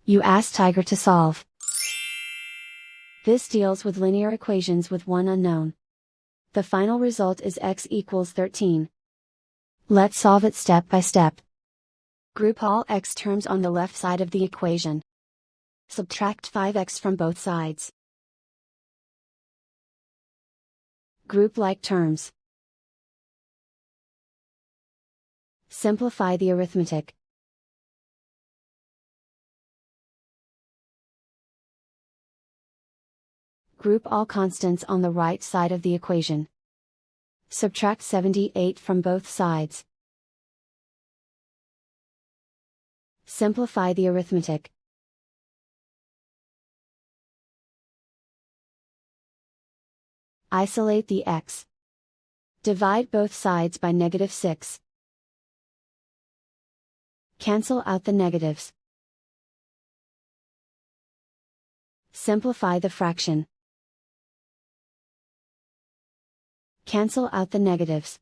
You ask Tiger to solve. This deals with linear equations with one unknown. The final result is x equals 13. Let's solve it step by step. Group all x terms on the left side of the equation. Subtract 5x from both sides. Group like terms. Simplify the arithmetic. Group all constants on the right side of the equation. Subtract 78 from both sides. Simplify the arithmetic. Isolate the x. Divide both sides by -6. Cancel out the negatives. Simplify the fraction. Cancel out the negatives.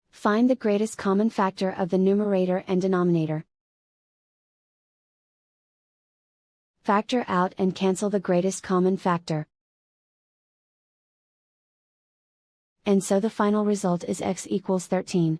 Find the greatest common factor of the numerator and denominator. Factor out and cancel the greatest common factor. And so the final result is x equals 13.